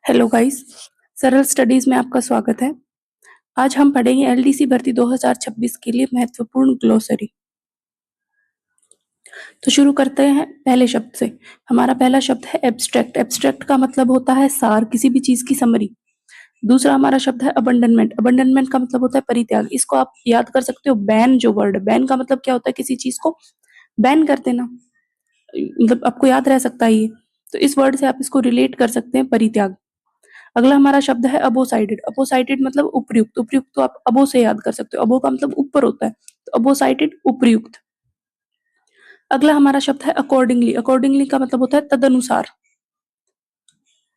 Hello guys, सरल studies में आपका स्वागत है। आज हम पढ़ेंगे एलडीसी भर्ती 2026 के लिए महत्वपूर्ण ग्लोसरी। तो शुरू करते हैं पहले शब्द से। हमारा पहला शब्द है एब्स्ट्रैक्ट। एब्स्ट्रैक्ट का मतलब होता है सार, किसी भी चीज की समरी। दूसरा हमारा शब्द है अबंडनमेंट। अबंडनमेंट का मतलब होता है परित्याग। इसको आप याद कर सकते हो, बैन जो वर्ड है, बैन का मतलब क्या होता है, किसी चीज को बैन कर देना, मतलब आपको याद रह सकता है ये। तो इस वर्ड से आप इसको रिलेट कर सकते हैं, परित्याग। अगला हमारा शब्द है अबोसाइडेड। अबोसाइडेड मतलब उपर्युक्त। उपर्युक्त तो आप अबो से याद कर सकते हो, अबो का मतलब ऊपर होता है, तो अबोसाइडेड उपर्युक्त। अगला हमारा शब्द है अकॉर्डिंगली। अकॉर्डिंगली का मतलब होता है तदनुसार।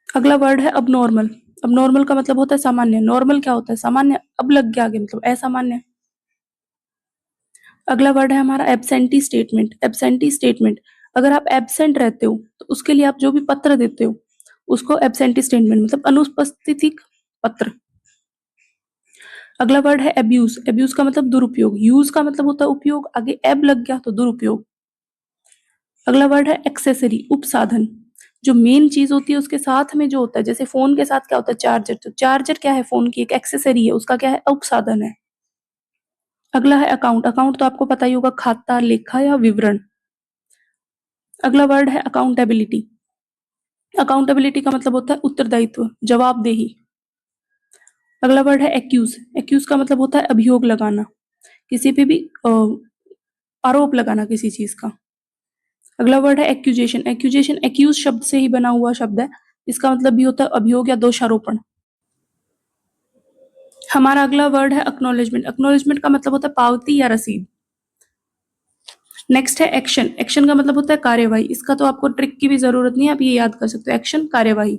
अगला वर्ड है अबनॉर्मल। अबनॉर्मल का मतलब होता है सामान्य। नॉर्मल क्या होता है, सामान्य। अब लग गया आगे, मतलब असामान्य। अगला वर्ड है हमारा एब्सेंटी स्टेटमेंट। एब्सेंटी स्टेटमेंट, अगर आप एब्सेंट रहते हो तो उसके लिए आप जो भी पत्र देते हो उसको एब्सेंटी स्टेटमेंट, मतलब अनुपस्थिति पत्र। अगला वर्ड है एब्यूज। एब्यूज का मतलब दुरुपयोग। यूज का मतलब होता है उपयोग, आगे एब लग गया तो दुरुपयोग। अगला वर्ड है एक्सेसरी, उपसाधन। जो मेन चीज होती है उसके साथ में जो होता है, जैसे फोन के साथ क्या होता है, चार्जर। तो चार्जर क्या है, फोन की एक एक्सेसरी है, उसका क्या है, उपसाधन है। अगला है अकाउंट। अकाउंट तो आपको पता ही होगा, खाता, लेखा या विवरण। अगला वर्ड है अकाउंटेबिलिटी। अकाउंटेबिलिटी का मतलब होता है उत्तरदायित्व, जवाबदेही। अगला वर्ड है एक्यूज। एक्यूज का मतलब होता है अभियोग लगाना, किसी पे भी आरोप लगाना किसी चीज का। अगला वर्ड है एक्यूजेशन। एक्यूजेशन एक्यूज शब्द से ही बना हुआ शब्द है, इसका मतलब भी होता है अभियोग या दोषारोपण। हमारा अगला वर्ड है एक्नॉलेजमेंट। एक्नॉलेजमेंट का मतलब होता है पावती या रसीद। नेक्स्ट है एक्शन। एक्शन का मतलब होता है कार्यवाही। इसका तो आपको ट्रिक की भी जरूरत नहीं है, आप ये याद कर सकते हो, एक्शन कार्यवाही।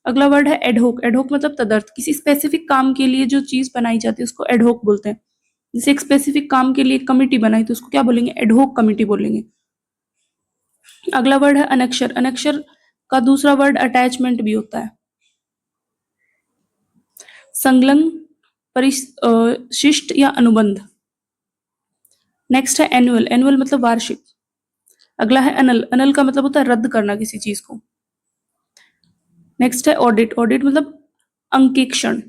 अगला वर्ड है एडहोक। एडहोक मतलब तदर्थ, किसी स्पेसिफिक काम के लिए जो चीज बनाई जाती है उसको एडहोक बोलते हैं। जैसे एक स्पेसिफिक काम के लिए कमिटी बनाई तो उसको क्या बोलेंगे, एडहोक कमिटी बोलेंगे। अगला वर्ड है अनक्षर। अनक्षर का दूसरा वर्ड अटैचमेंट भी होता है, संलग्न, परिशिष्ट या अनुबंध। नेक्स्ट है एनुअल। एनुअल मतलब वार्षिक। अगला है अनल। अनल का मतलब होता है रद्द करना किसी चीज को। नेक्स्ट है ऑडिट। ऑडिट मतलब अंकेक्षण।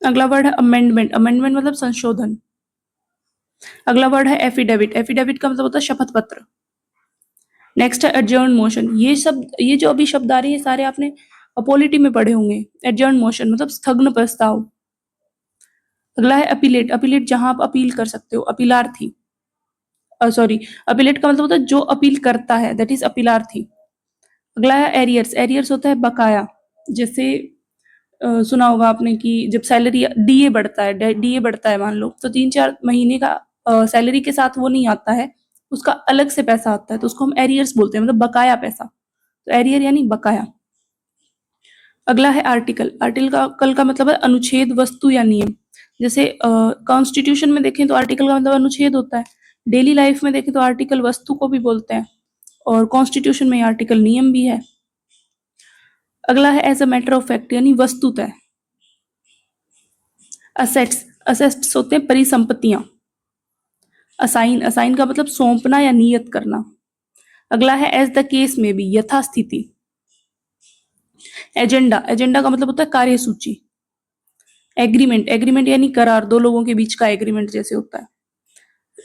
अगला वर्ड है अमेंडमेंट। अमेंडमेंट मतलब संशोधन। अगला वर्ड है एफिडेविट। एफिडेविट का मतलब होता है शपथ पत्र। नेक्स्ट है एडजर्न मोशन। ये जो अभी शब्द आ रही है सारे आपने पॉलिटी में पढ़े होंगे। एडजर्न मोशन मतलब स्थगन प्रस्ताव। अगला है अपीलेट। अपीलेट जहां आप अपील कर सकते हो, अपीलार्थी। सॉरी, अपीलेट का मतलब होता है जो अपील करता है, दैट इज अपीलार्थी। अगला है एरियर्स। एरियर्स होता है बकाया। जैसे सुना होगा आपने कि जब सैलरी डीए बढ़ता है, डीए बढ़ता है मान लो, तो 3-4 महीने का सैलरी के साथ वो नहीं आता है, उसका अलग से पैसा आता है, तो उसको हम एरियर्स बोलते हैं, मतलब बकाया पैसा। तो एरियर यानी बकाया। अगला है आर्टिकल। आर्टिकल का मतलब है अनुच्छेद, वस्तु या नियम। जैसे कॉन्स्टिट्यूशन में देखें तो आर्टिकल का मतलब अनुच्छेद होता है। डेली लाइफ में देखें तो आर्टिकल वस्तु को भी बोलते हैं, और कॉन्स्टिट्यूशन में आर्टिकल नियम भी है। अगला है as a matter of fact, यानी वस्तुतः। असेट्स। असेट्स होते हैं परिसंपत्तियां। असाइन। असाइन का मतलब सौंपना या नियत करना। अगला है एज द केस में भी, यथास्थिति। एजेंडा। एजेंडा का मतलब होता है कार्यसूची। एग्रीमेंट। एग्रीमेंट यानी करार, दो लोगों के बीच का एग्रीमेंट जैसे होता है।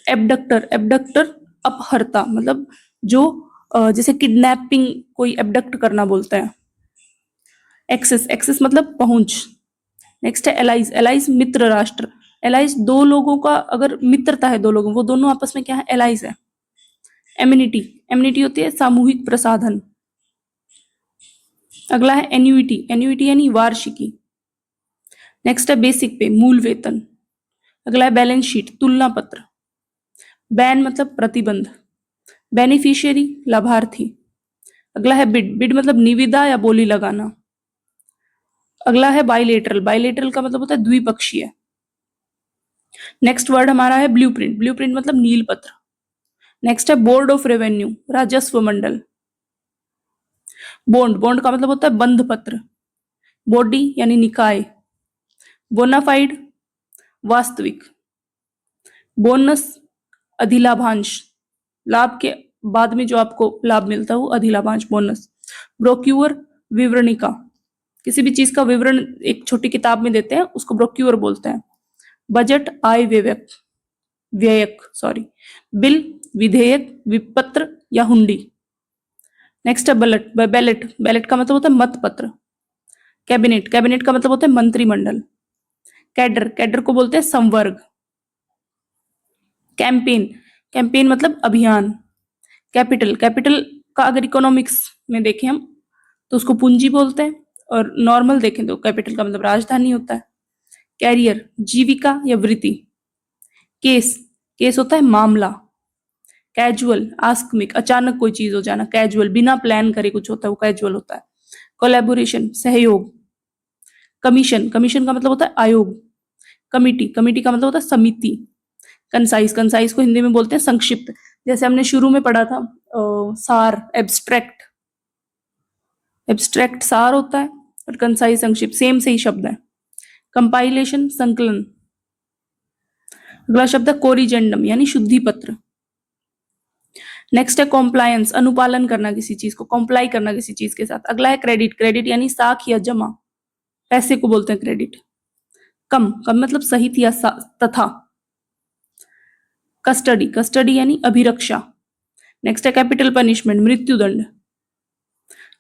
एबडक्टर। एबडक्टर अपहर्ता, मतलब जो जैसे किडनैपिंग, कोई एबडक्ट करना बोलता है। एक्सेस। एक्सेस मतलब पहुंच। नेक्स्ट है एलाइज। एलाइज मित्र राष्ट्र। एलाइज दो लोगों का अगर मित्रता है, दो लोगों, वो दोनों आपस में क्या है, एलाइज है। एम्यूनिटी। एम्यूनिटी होती है सामूहिक प्रसाधन। अगला है एन्युइटी। एन्युइटी यानी वार्षिकी। नेक्स्ट है बेसिक पे, मूल वेतन। अगला है बैलेंस शीट, तुलना पत्र। बैन मतलब प्रतिबंध। बेनिफिशियरी लाभार्थी। अगला है बिड। बिड मतलब निविदा या बोली लगाना। अगला है बाइलेटरल। बाइलेटरल का मतलब होता है द्विपक्षीय। नेक्स्ट वर्ड हमारा है ब्लूप्रिंट। ब्लूप्रिंट मतलब नील पत्र। नेक्स्ट है बोर्ड ऑफ रेवेन्यू, राजस्व मंडल। बॉन्ड। बॉन्ड का मतलब होता है बंध पत्र। बॉडी यानी निकाय। बोनाफाइड वास्तविक। बोनस अधिलाभांश, लाभ के बाद में जो आपको लाभ मिलता है वो अधिलाभांश, बोनस। ब्रोक्यूर विवरणिका, किसी भी चीज का विवरण एक छोटी किताब में देते हैं उसको ब्रोक्यूर बोलते हैं। बजट आय व्ययक व्ययक सॉरी, बिल विधेयक विपत्र या हुंडी। नेक्स्ट है बैलेट, बैलेट बैलेट का मतलब होता है मत पत्र। कैबिनेट, कैबिनेट का मतलब होता है मंत्रिमंडल। कैडर, कैडर को बोलते हैं संवर्ग। कैंपेन, कैंपेन मतलब अभियान। कैपिटल, कैपिटल का अगर इकोनॉमिक्स में देखें हम तो उसको पूंजी बोलते हैं, और नॉर्मल देखें तो कैपिटल का मतलब राजधानी होता है। कैरियर, जीविका या वृत्ति। केस, केस होता है मामला। कैजुअल, आकस्मिक, अचानक कोई चीज हो जाना। कैजुअल, बिना प्लान करे कुछ होता है वो कैजुअल होता है। कोलैबोरेशन, सहयोग। कमीशन, कमीशन का मतलब होता है आयोग। कमिटी, कमिटी का मतलब होता है समिति। कंसाइज, कंसाइज को हिंदी में बोलते हैं संक्षिप्त। जैसे हमने शुरू में पढ़ा था सार, एब्स्ट्रैक्ट, एब्स्ट्रैक्ट सार होता है और कंसाइज संक्षिप्त, सेम से ही शब्द है। कंपाइलेशन, संकलन। अगला शब्द है कोरिजेंडम यानी शुद्धि पत्र। नेक्स्ट है कॉम्प्लायंस, अनुपालन करना किसी चीज को, कॉम्प्लाई करना किसी चीज के साथ। अगला है क्रेडिट, क्रेडिट यानी साख या जमा, पैसे को बोलते हैं क्रेडिट। कम, कम मतलब सहित या तथा। कस्टडी, कस्टडी यानी अभिरक्षा। नेक्स्ट है कैपिटल पनिशमेंट, मृत्युदंड।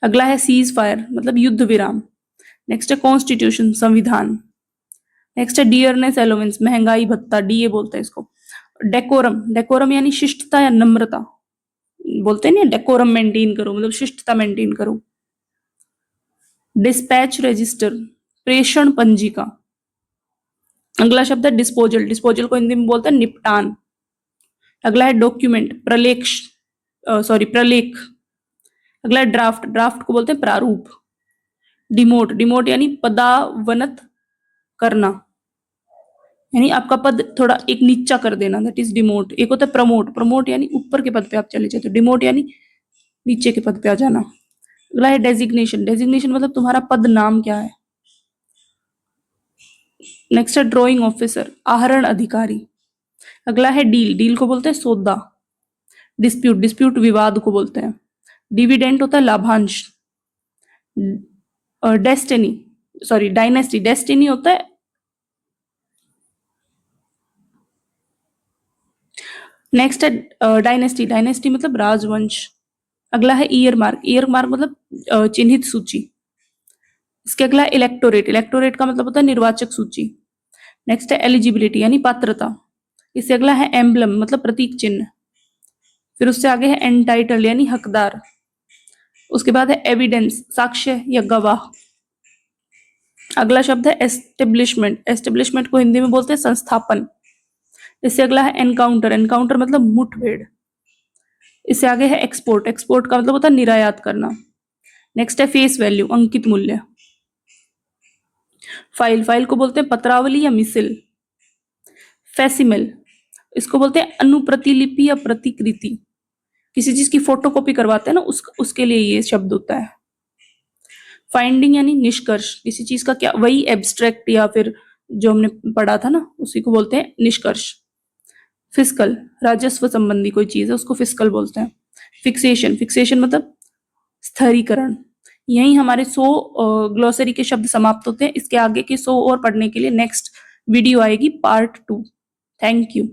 अगला है सीज फायर मतलब युद्ध विराम। नेक्स्ट है कॉन्स्टिट्यूशन, संविधान। नेक्स्ट है डियरनेस एलोवेंस, महंगाई भत्ता, डीए बोलते हैं इसको। डेकोरम, डेकोरम यानी शिष्टता या नम्रता, बोलते हैं ना डेकोरम मेंटेन करो मतलब शिष्टता मेंटेन करो। डिस्पैच रजिस्टर, प्रेषण पंजिका। अगला शब्द है डिस्पोजल, डिस्पोजल को हिंदी में बोलते हैं निपटान। अगला है डॉक्यूमेंट, प्रलेख प्रलेख। अगला है ड्राफ्ट, ड्राफ्ट को बोलते हैं प्रारूप। डिमोट, डिमोट यानी पदावनत करना, यानी आपका पद थोड़ा एक नीचा कर देना, दैट इज डिमोट। एक होता है प्रमोट, प्रमोट यानी ऊपर के पद पे आप चले जाते हो, डिमोट यानी नीचे के पद पे आ जाना। अगला है डेजिग्नेशन, डेजिग्नेशन मतलब तुम्हारा पद नाम क्या है। नेक्स्ट है ड्रॉइंग ऑफिसर, आहरण अधिकारी। अगला है डील, डील को बोलते हैं सौदा। डिस्प्यूट, डिस्प्यूट विवाद को बोलते हैं। डिविडेंड होता है लाभांश। डेस्टिनी डायनेस्टी, डेस्टिनी होता है नेक्स्ट है डायनेस्टी, डायनेस्टी मतलब राजवंश। अगला है ईयर मार्क, ईयर मार्क मतलब चिन्हित सूची। इसके अगला है इलेक्टोरेट, इलेक्टोरेट का मतलब होता है निर्वाचक सूची। नेक्स्ट है एलिजिबिलिटी यानी पात्रता। इससे अगला है एम्बलम मतलब प्रतीक चिन्ह। फिर उससे आगे है एंटाइटल यानी हकदार। उसके बाद है एविडेंस, साक्ष्य या गवाह। अगला शब्द है एस्टेब्लिशमेंट, एस्टेब्लिशमेंट को हिंदी में बोलते हैं संस्थापन। इससे अगला है एनकाउंटर, एनकाउंटर मतलब मुठभेड़। इससे आगे है एक्सपोर्ट, एक्सपोर्ट का मतलब होता है निर्यात करना। नेक्स्ट है फेस वैल्यू, अंकित मूल्य। फाइल, फाइल को बोलते हैं पत्रावली या मिसिल। फैसिमल, इसको बोलते हैं अनुप्रतिलिपि या प्रतिकृति, किसी चीज की फोटोकॉपी करवाते हैं ना उसके लिए ये शब्द होता है। फाइंडिंग यानी निष्कर्ष, किसी चीज का क्या, वही एब्स्ट्रैक्ट या फिर जो हमने पढ़ा था ना उसी को बोलते हैं निष्कर्ष। फिस्कल, राजस्व संबंधी कोई चीज है उसको फिस्कल बोलते हैं। फिक्सेशन, फिक्सेशन मतलब स्थिरीकरण। यही हमारे 100 ग्लोसरी के शब्द समाप्त होते हैं। इसके आगे के 100 और पढ़ने के लिए नेक्स्ट वीडियो आएगी पार्ट 2। Thank you.